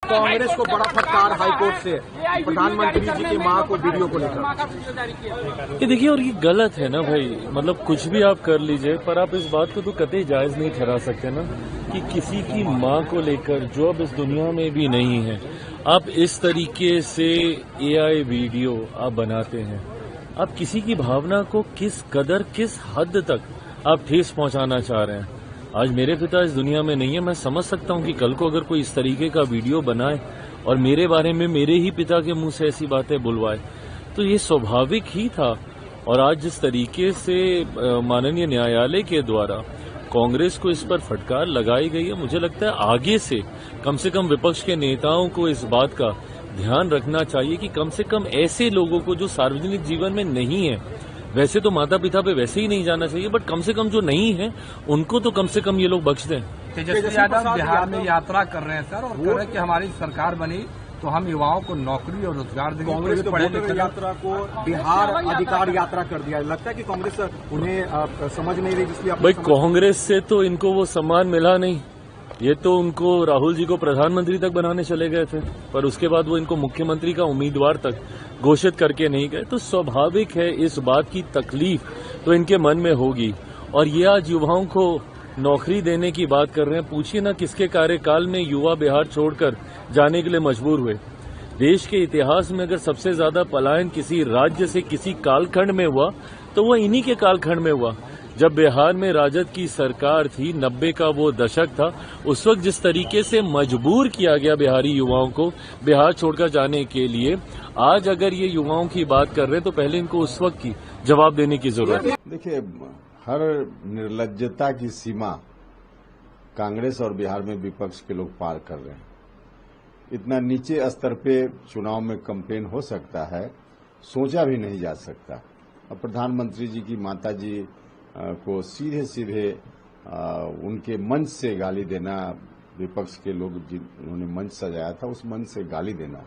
कांग्रेस को बड़ा फटकार हाईकोर्ट से प्रधानमंत्री जी की मां को वीडियो को लेकर। ये देखिए, और ये गलत है ना भाई, मतलब कुछ भी आप कर लीजिए, पर आप इस बात को तो कतई जायज नहीं ठहरा सकते ना कि किसी की मां को लेकर, जो अब इस दुनिया में भी नहीं है, आप इस तरीके से एआई वीडियो आप बनाते हैं। आप किसी की भावना को किस कदर, किस हद तक आप ठेस पहुंचाना चाह रहे हैं। आज मेरे पिता इस दुनिया में नहीं है, मैं समझ सकता हूं कि कल को अगर कोई इस तरीके का वीडियो बनाए और मेरे बारे में मेरे ही पिता के मुंह से ऐसी बातें बुलवाए, तो ये स्वाभाविक ही था। और आज जिस तरीके से माननीय न्यायालय के द्वारा कांग्रेस को इस पर फटकार लगाई गई है, मुझे लगता है आगे से कम विपक्ष के नेताओं को इस बात का ध्यान रखना चाहिए कि कम से कम ऐसे लोगों को जो सार्वजनिक जीवन में नहीं है, वैसे तो माता पिता पे वैसे ही नहीं जाना चाहिए, बट कम से कम जो नहीं है उनको तो कम से कम ये लोग बख्श दें। तेजस्वी यादव बिहार में यात्रा कर रहे हैं सर, और कह रहे हैं कि हमारी सरकार बनी तो हम युवाओं को नौकरी और रोजगार देंगे। कांग्रेस तो पढ़े लिखे यात्रा को बिहार अधिकार यात्रा कर दिया। लगता है कि कांग्रेस उन्हें समझ नहीं रही, इसलिए भाई कांग्रेस से तो इनको वो सम्मान मिला नहीं। ये तो उनको राहुल जी को प्रधानमंत्री तक बनाने चले गए थे, पर उसके बाद वो इनको मुख्यमंत्री का उम्मीदवार तक घोषित करके नहीं गए। तो स्वाभाविक है इस बात की तकलीफ तो इनके मन में होगी। और ये आज युवाओं को नौकरी देने की बात कर रहे हैं। पूछिए ना किसके कार्यकाल में युवा बिहार छोड़कर जाने के लिए मजबूर हुए। देश के इतिहास में अगर सबसे ज्यादा पलायन किसी राज्य से किसी कालखंड में हुआ तो वह इन्हीं के कालखंड में हुआ, जब बिहार में राजद की सरकार थी। 90 का वो दशक था। उस वक्त जिस तरीके से मजबूर किया गया बिहारी युवाओं को बिहार छोड़कर जाने के लिए, आज अगर ये युवाओं की बात कर रहे हैं तो पहले इनको उस वक्त की जवाब देने की जरूरत है। देखिए, हर निर्लज्जता की सीमा कांग्रेस और बिहार में विपक्ष के लोग पार कर रहे हैं। इतना नीचे स्तर पे चुनाव में कैंपेन हो सकता है, सोचा भी नहीं जा सकता। अब प्रधानमंत्री जी की माता जी को सीधे सीधे उनके मंच से गाली देना, विपक्ष के लोग जिन्होंने मंच सजाया था उस मंच से गाली देना,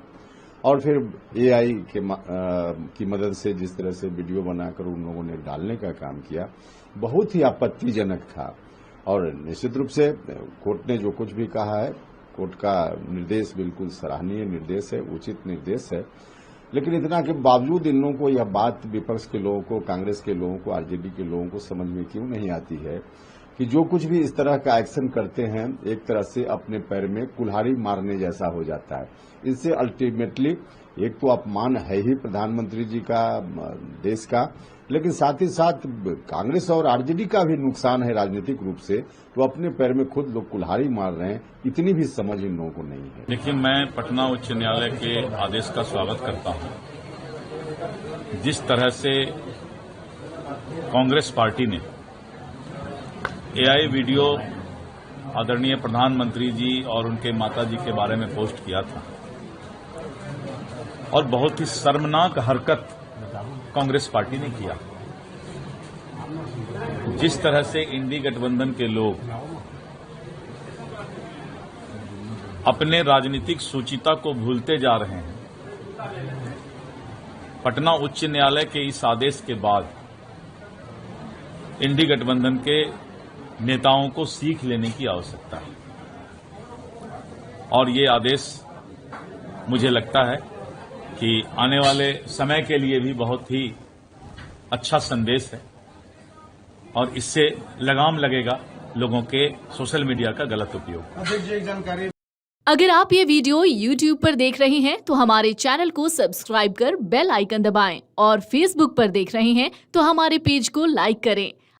और फिर एआई की मदद से जिस तरह से वीडियो बनाकर उन लोगों ने डालने का काम किया, बहुत ही आपत्तिजनक था। और निश्चित रूप से कोर्ट ने जो कुछ भी कहा है, कोर्ट का निर्देश बिल्कुल सराहनीय निर्देश है, उचित निर्देश है। लेकिन इतना के बावजूद इन लोगों को यह बात, विपक्ष के लोगों को, कांग्रेस के लोगों को, आरजेडी के लोगों को समझ में क्यों नहीं आती है कि जो कुछ भी इस तरह का एक्शन करते हैं एक तरह से अपने पैर में कुल्हाड़ी मारने जैसा हो जाता है। इससे अल्टीमेटली एक तो अपमान है ही प्रधानमंत्री जी का, देश का, लेकिन साथ ही साथ कांग्रेस और आरजेडी का भी नुकसान है राजनीतिक रूप से। तो अपने पैर में खुद लोग कुल्हाड़ी मार रहे हैं, इतनी भी समझ इन लोगों को नहीं है। देखिए, मैं पटना उच्च न्यायालय के आदेश का स्वागत करता हूं। जिस तरह से कांग्रेस पार्टी ने एआई वीडियो आदरणीय प्रधानमंत्री जी और उनके माताजी के बारे में पोस्ट किया था, और बहुत ही शर्मनाक हरकत कांग्रेस पार्टी ने किया। जिस तरह से इंडी गठबंधन के लोग अपने राजनीतिक सुचिता को भूलते जा रहे हैं, पटना उच्च न्यायालय के इस आदेश के बाद इंडी गठबंधन के नेताओं को सीख लेने की आवश्यकता है। और ये आदेश मुझे लगता है कि आने वाले समय के लिए भी बहुत ही अच्छा संदेश है, और इससे लगाम लगेगा लोगों के सोशल मीडिया का गलत उपयोग। अगर आप ये वीडियो YouTube पर देख रहे हैं तो हमारे चैनल को सब्सक्राइब कर बेल आइकन दबाएं, और Facebook पर देख रहे हैं तो हमारे पेज को लाइक करें।